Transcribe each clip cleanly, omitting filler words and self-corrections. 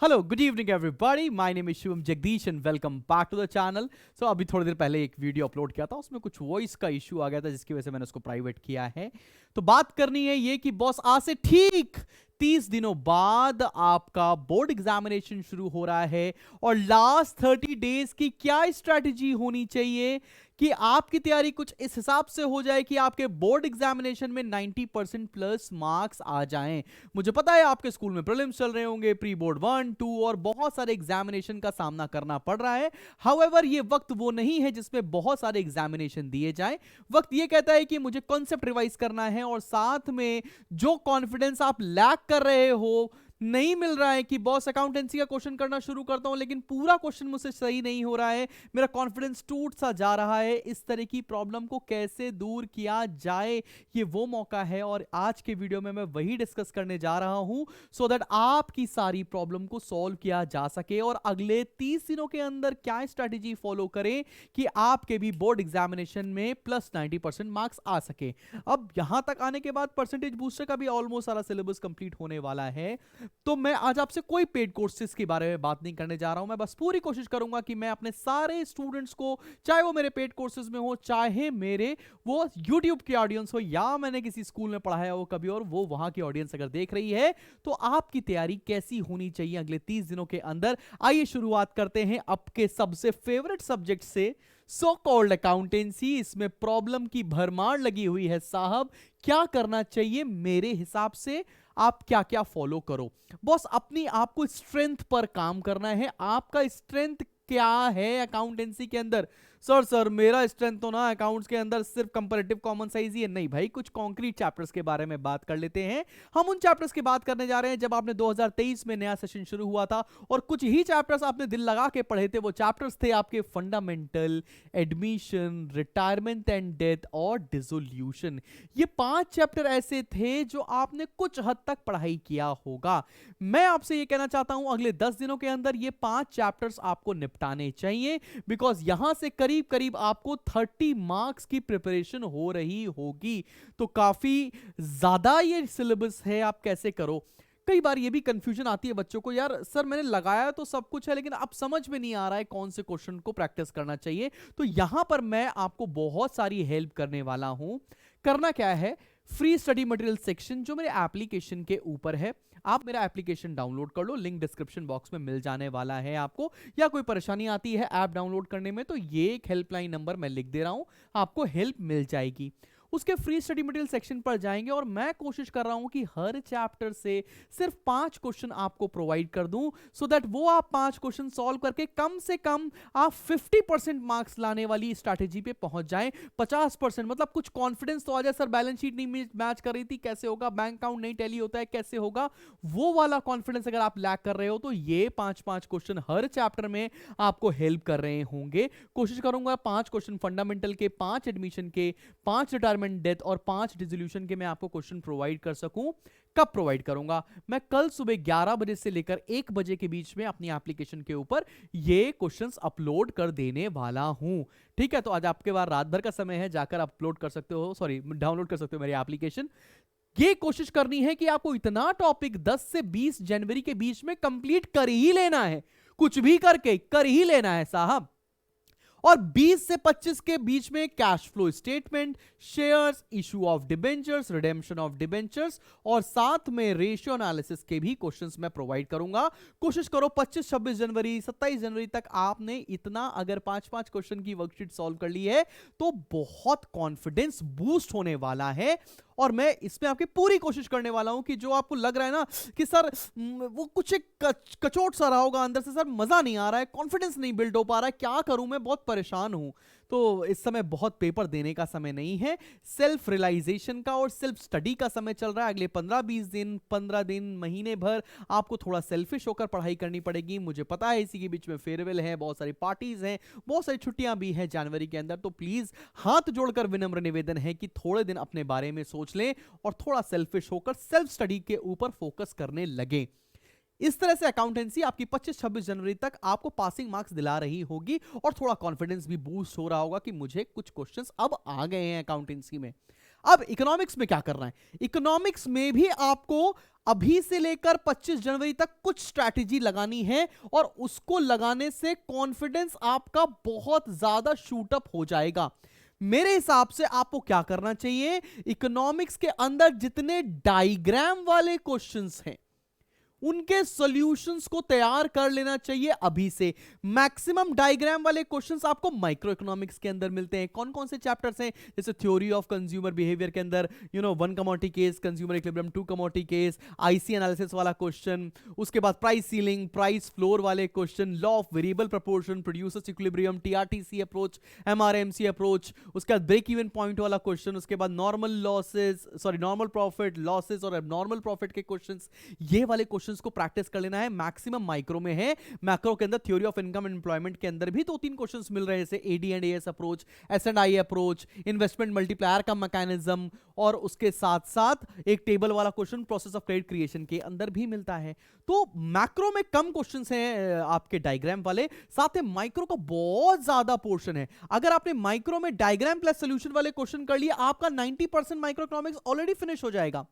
Hello good evening everybody, my name is Shivam Jagdish and welcome back to the channel. So अभी थोड़ी देर पहले एक video upload किया था, उसमें कुछ वॉइस का इशू आ गया था जिसकी वजह से मैंने उसको प्राइवेट किया है। तो बात करनी है ये कि बॉस आज से ठीक 30 दिनों बाद आपका बोर्ड एग्जामिनेशन शुरू हो रहा है और लास्ट 30 डेज की क्या स्ट्रैटेजी होनी चाहिए कि आपकी तैयारी कुछ इस हिसाब से हो जाए कि आपके बोर्ड एग्जामिनेशन में 90% प्लस मार्क्स आ जाएं। मुझे पता है आपके स्कूल में प्रीलिम्स चल रहे होंगे, प्री बोर्ड 1, 2 और बहुत सारे एग्जामिनेशन का सामना करना पड़ रहा है। हाउएवर ये वक्त वो नहीं है जिसमें बहुत सारे एग्जामिनेशन दिए जाएं। वक्त ये कहता है कि मुझे कॉन्सेप्ट रिवाइज करना है और साथ में जो कॉन्फिडेंस आप लैक कर रहे हो, नहीं मिल रहा है कि बॉस अकाउंटेंसी का क्वेश्चन करना शुरू करता हूं लेकिन पूरा क्वेश्चन मुझसे सही नहीं हो रहा है, मेरा कॉन्फिडेंस टूट सा जा रहा है, इस तरह की प्रॉब्लम को कैसे दूर किया जाए, ये वो मौका है। और आज के वीडियो में मैं वही डिस्कस करने जा रहा हूं सो दैट आपकी सारी प्रॉब्लम को सॉल्व किया जा सके और अगले 30 दिनों के अंदर क्या स्ट्रैटेजी फॉलो करें कि आपके भी बोर्ड एग्जामिनेशन में प्लस 90% मार्क्स आ सके। अब यहां तक आने के बाद परसेंटेज बूस्टर का भी ऑलमोस्ट सारा सिलेबस कंप्लीट होने वाला है। तो मैं आज आपसे कोई पेड कोर्सेज के बारे में बात नहीं करने जा रहा हूं। मैं बस पूरी कोशिश करूंगा कि मैं अपने सारे स्टूडेंट्स को, चाहे वो मेरे पेड कोर्सेज में हो, चाहे मेरे वो यूट्यूब के ऑडियंस हो या मैंने किसी स्कूल में पढ़ाया हो कभी और वो वहां की ऑडियंस अगर देख रही है, तो आपकी तैयारी कैसी होनी चाहिए अगले 30 दिनों के अंदर। आइए शुरुआत करते हैं आपके सबसे फेवरेट सब्जेक्ट से, सो कॉल्ड अकाउंटेंसी। इसमें प्रॉब्लम की भरमार लगी हुई है साहब, क्या करना चाहिए मेरे हिसाब से, आप क्या क्या फॉलो करो। बॉस अपनी आपको स्ट्रेंथ पर काम करना है। आपका स्ट्रेंथ क्या है अकाउंटेंसी के अंदर? सर मेरा स्ट्रेंथ तो ना अकाउंट्स के अंदर सिर्फ कंपैरेटिव कॉमन साइज ही है। नहीं भाई, कुछ कॉन्क्रीट चैप्टर्स के बारे में बात कर लेते हैं। हम उन चैप्टर्स की बात करने जा रहे हैं जब आपने 2023 में नया सेशन शुरू हुआ था और कुछ ही चैप्टर्स आपने दिल लगा के पढ़े थे। वो चैप्टर्स थे आपके fundamental, admission, retirement and death और डिसोल्यूशन। ये 5 चैप्टर ऐसे थे जो आपने कुछ हद तक पढ़ाई किया होगा। मैं आपसे ये कहना चाहता हूं अगले 10 दिनों के अंदर ये 5 चैप्टर्स आपको निपटाने चाहिए, बिकॉज यहां से करीब करीब आपको 30 मार्क्स की प्रिपरेशन हो रही होगी। तो काफी ज्यादा ये सिलेबस है, आप कैसे करो। कई बार ये भी कंफ्यूजन आती है बच्चों को, यार सर मैंने लगाया तो सब कुछ है लेकिन अब समझ में नहीं आ रहा है कौन से क्वेश्चन को प्रैक्टिस करना चाहिए। तो यहां पर मैं आपको बहुत सारी हेल्प करने वाला हूं। करना क्या है, फ्री स्टडी मटेरियल सेक्शन जो मेरे एप्लीकेशन के ऊपर है, आप मेरा एप्लीकेशन डाउनलोड कर लो, लिंक डिस्क्रिप्शन बॉक्स में मिल जाने वाला है आपको। या कोई परेशानी आती है ऐप डाउनलोड करने में तो ये एक हेल्पलाइन नंबर मैं लिख दे रहा हूं, आपको हेल्प मिल जाएगी। उसके फ्री स्टडी मटेरियल सेक्शन पर जाएंगे और मैं कोशिश कर रहा हूं कि हर चैप्टर से सिर्फ 5 क्वेश्चन आपको प्रोवाइड कर दूं सो दैट वो आप 5 क्वेश्चन सॉल्व करके कम से कम आप 50% मार्क्स लाने वाली स्ट्रैटेजी पे पहुंच जाएं। 50% मतलब कुछ कॉन्फिडेंस तो आ जाए, सर बैलेंस शीट नहीं मैच कर रही थी कैसे होगा, बैंक अकाउंट नहीं टैली होता है कैसे होगा, वो वाला कॉन्फिडेंस अगर आप लैक कर रहे हो तो ये 5-5 क्वेश्चन हर चैप्टर में आपको हेल्प कर रहे होंगे। कोशिश करूंगा 5 क्वेश्चन फंडामेंटल के, 5 एडमिशन के, 5 रिटायरमेंट, डेथ और 5 डिसोल्यूशन के मैं आपको क्वेश्चन प्रोवाइड कर सकूं। कब प्रोवाइड करूंगा? मैं कल सुबह 11 बजे से लेकर 1 बजे के बीच में अपनी एप्लीकेशन के ऊपर ये क्वेश्चंस अपलोड कर देने वाला हूं। ठीक है, तो आज आपके पास रात भर का समय है, जाकर अपलोड कर सकते हो, सॉरी डाउनलोड कर सकते हो मेरी एप्लीकेशन। ये कोशिश करनी है कि आपको इतना टॉपिक 10 से 20 जनवरी के बीच में कंप्लीट कर ही लेना है, कुछ भी करके कर ही लेना है साहब। और 20 से 25 के बीच में cash flow statement, shares, issue of debentures, redemption of debentures और साथ में रेशियो एनालिसिस के भी क्वेश्चंस मैं प्रोवाइड करूंगा। कोशिश करो 25, 26 जनवरी, 27 जनवरी तक आपने इतना अगर 5-5 क्वेश्चन की वर्कशीट सॉल्व कर ली है तो बहुत कॉन्फिडेंस बूस्ट होने वाला है। और मैं इसमें आपकी पूरी कोशिश करने वाला हूं कि जो आपको लग रहा है ना कि सर वो कुछ एक कचोट सा रहा होगा अंदर से, सर मजा नहीं आ रहा है, कॉन्फिडेंस नहीं बिल्ड हो पा रहा है, क्या करूं मैं, बहुत परेशान हूं, तो इस समय बहुत पेपर देने का समय नहीं है, सेल्फ रियलाइजेशन का और सेल्फ स्टडी का समय चल रहा है। अगले 15-20 दिन, 15 दिन, महीने भर आपको थोड़ा सेल्फिश होकर पढ़ाई करनी पड़ेगी। मुझे पता है इसी के बीच में फेयरवेल है, बहुत सारी पार्टीज हैं, बहुत सारी छुट्टियां भी हैं जनवरी के अंदर, तो प्लीज हाथ जोड़कर विनम्र निवेदन है कि थोड़े दिन अपने बारे में सोच लें और थोड़ा सेल्फिश होकर सेल्फ स्टडी के ऊपर फोकस करने लगे। इस तरह से अकाउंटेंसी आपकी 25-26 जनवरी तक आपको पासिंग मार्क्स दिला रही होगी और थोड़ा कॉन्फिडेंस भी बूस्ट हो रहा होगा कि मुझे कुछ क्वेश्चंस अब आ गए हैं अकाउंटेंसी में। अब इकोनॉमिक्स में क्या करना है? इकोनॉमिक्स में भी आपको अभी से लेकर 25 जनवरी तक कुछ स्ट्रैटेजी लगानी है, और उसको लगाने से कॉन्फिडेंस आपका बहुत ज्यादा शूट अप हो जाएगा। मेरे हिसाब से आपको क्या करना चाहिए, इकोनॉमिक्स के अंदर जितने डायग्राम वाले क्वेश्चंस हैं उनके सॉल्यूशंस को तैयार कर लेना चाहिए अभी से। मैक्सिमम डायग्राम वाले क्वेश्चंस आपको माइक्रो इकोनॉमिक्स के अंदर मिलते हैं। कौन कौन से चैप्टर्स हैं? जैसे थ्योरी ऑफ कंज्यूमर बिहेवियर के अंदर one commodity case, consumer equilibrium, two commodity case, IC analysis वाला क्वेश्चन, उसके बाद प्राइस सीलिंग, प्राइस फ्लोर वाले question, law of variable proportion, producers equilibrium, TRTC approach, MRMC approach, उसके बाद ब्रेक इवन पॉइंट वाला question, उसके बाद नॉर्मल प्रॉफिट लॉसेस और एबनॉर्मल प्रॉफिट के क्वेश्चंस। ये वाले क्वेश्चंस को प्रैक्टिस कर लेना है। मैक्सिमम माइक्रो में है, मैक्रो के अंदर theory of income and employment के अंदर भी 2-3 क्वेश्चंस मिल रहे हैं, जैसे एडी एंड एएस अप्रोच, एस&आई अप्रोच, इन्वेस्टमेंट मल्टीप्लायर का मैकेनिज्म, और उसके साथ साथ एक टेबल वाला question process of credit creation के अंदर भी मिलता है। तो मैक्रो में कम क्वेश्चंस हैं आपके डायग्राम वाले, साथ में माइक्रो का बहुत ज्यादा पोर्शन है। अगर आपने माइक्रो में डायग्राम प्लस सॉल्यूशन वाले क्वेश्चन कर लिए, आपका 90% माइक्रो इकोनॉमिक्स ऑलरेडी फिनिश हो जाएगा।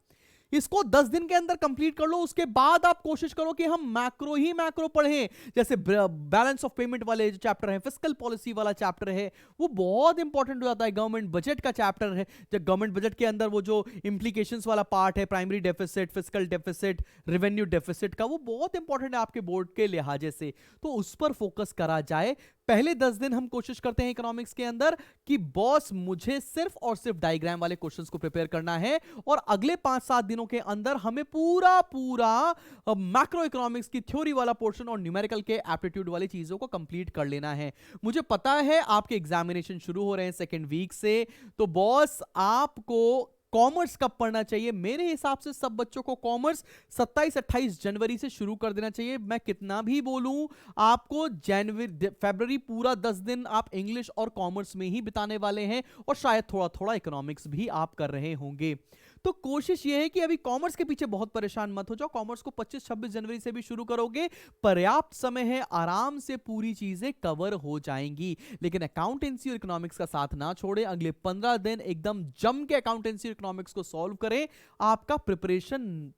इसको 10 दिन के अंदर कंप्लीट कर लो। उसके बाद आप कोशिश करो कि हम मैक्रो ही मैक्रो पढ़ें, जैसे बैलेंस ऑफ पेमेंट वाले जो चैप्टर है, फिस्कल पॉलिसी वाला चैप्टर है, वो बहुत इंपॉर्टेंट हो जाता है। गवर्नमेंट बजट का चैप्टर है, जब गवर्नमेंट बजट के अंदर वो जो इंप्लीकेशंस वाला पार्ट है, primary deficit, fiscal deficit, revenue deficit का, वो बहुत इंपॉर्टेंट है आपके बोर्ड के लिहाजे से। तो उस पर फोकस करा जाए। पहले 10 दिन हम कोशिश करते हैं इकोनॉमिक्स के अंदर कि बॉस मुझे सिर्फ और सिर्फ डायग्राम वाले क्वेश्चंस को प्रिपेयर करना है, और अगले 5-7 दिनों के अंदर हमें पूरा मैक्रो इकोनॉमिक्स की थ्योरी वाला पोर्शन और न्यूमेरिकल के एप्टीट्यूड वाली चीजों को कंप्लीट कर लेना है। मुझे पता है आपके एग्जामिनेशन शुरू हो रहे हैं सेकेंड वीक से, तो बॉस आपको कॉमर्स कब पढ़ना चाहिए? मेरे हिसाब से सब बच्चों को कॉमर्स 27-28 जनवरी से शुरू कर देना चाहिए। मैं कितना भी बोलूं, आपको जनवरी फरवरी पूरा 10 दिन आप इंग्लिश और कॉमर्स में ही बिताने वाले हैं, और शायद थोड़ा थोड़ा इकोनॉमिक्स भी आप कर रहे होंगे। तो कोशिश यह है कि अभी कॉमर्स के पीछे बहुत परेशान मत हो जाओ। कॉमर्स को 25-26 जनवरी से भी शुरू करोगे, पर्याप्त समय है, आराम से पूरी चीजें कवर हो जाएंगी। लेकिन अकाउंटेंसी और इकोनॉमिक्स का साथ ना छोड़े, अगले 15 दिन एकदम जम के अकाउंटेंसी और इकोनॉमिक्स को सॉल्व करें। आपका प्रिपरेशन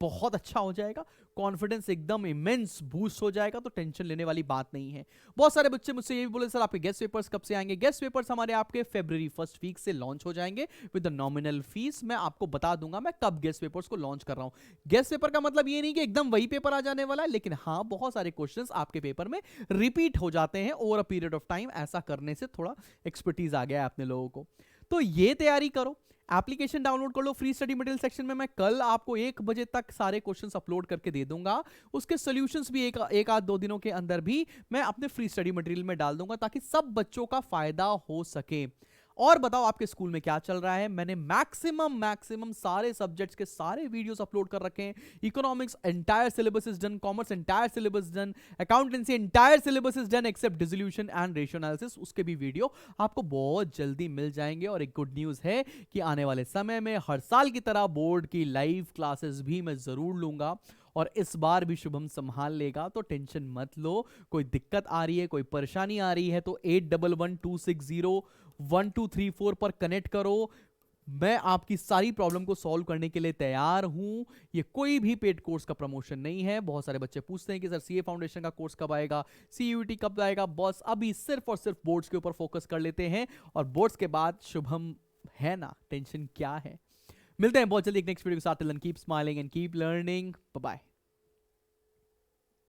बहुत अच्छा हो जाएगा, कॉन्फिडेंस एकदम इमेंस बूस्ट हो जाएगा, तो टेंशन लेने वाली बात नहीं है। बहुत सारे बच्चे मुझसे ये भी बोले, सर आपके गेस्ट पेपर्स कब से आएंगे? गेस्ट पेपर्स हमारे आपके फरवरी फर्स्ट वीक से लॉन्च हो जाएंगे विद द नॉमिनल फीस। मैं आपको बता दूंगा मैं कब गेस्ट पेपर्स को लॉन्च कर रहा हूं। गेस्ट पेपर का मतलब ये नहीं कि एकदम वही पेपर आ जाने वाला है, लेकिन हाँ बहुत सारे क्वेश्चंस आपके पेपर में रिपीट हो जाते हैं over a period of time. ऐसा करने से थोड़ा एक्सपर्टीज आ गया है अपने लोगों को, तो ये तैयारी करो। एप्लीकेशन डाउनलोड कर लो फ्री स्टडी मटेरियल सेक्शन में। मैं कल आपको 1 बजे तक सारे क्वेश्चंस अपलोड करके दे दूंगा। उसके सॉल्यूशंस भी एक आध 2 दिनों के अंदर भी मैं अपने फ्री स्टडी मटेरियल में डाल दूंगा, ताकि सब बच्चों का फायदा हो सके। और बताओ आपके स्कूल में क्या चल रहा है? मैंने मैक्सिमम सारे सब्जेक्ट्स के सारे वीडियोस अपलोड कर रखे हैं। Economics entire syllabus is done, commerce entire syllabus done, accountancy entire syllabus is done except dissolution and ratio analysis. उसके भी वीडियो आपको बहुत जल्दी मिल जाएंगे। और एक गुड न्यूज है कि आने वाले समय में हर साल की तरह बोर्ड की लाइव क्लासेस भी मैं जरूर लूंगा, और इस बार भी शुभम संभाल लेगा, तो टेंशन मत लो। कोई दिक्कत आ रही है, कोई परेशानी आ रही है, तो 8112601234 पर कनेक्ट करो। मैं आपकी सारी प्रॉब्लम को सॉल्व करने के लिए तैयार हूं। ये कोई भी पेड कोर्स का प्रमोशन नहीं है। बहुत सारे बच्चे पूछते हैं कि सर सीए फाउंडेशन का कोर्स कब आएगा, सीयूईटी कब आएगा? बॉस अभी सिर्फ और सिर्फ बोर्ड्स के ऊपर फोकस कर लेते हैं, और बोर्ड्स के बाद शुभम है ना, टेंशन क्या है। मिलते हैं बहुत जल्दी एक नेक्स्ट वीडियो के साथ। Keep smiling and keep learning. Bye bye.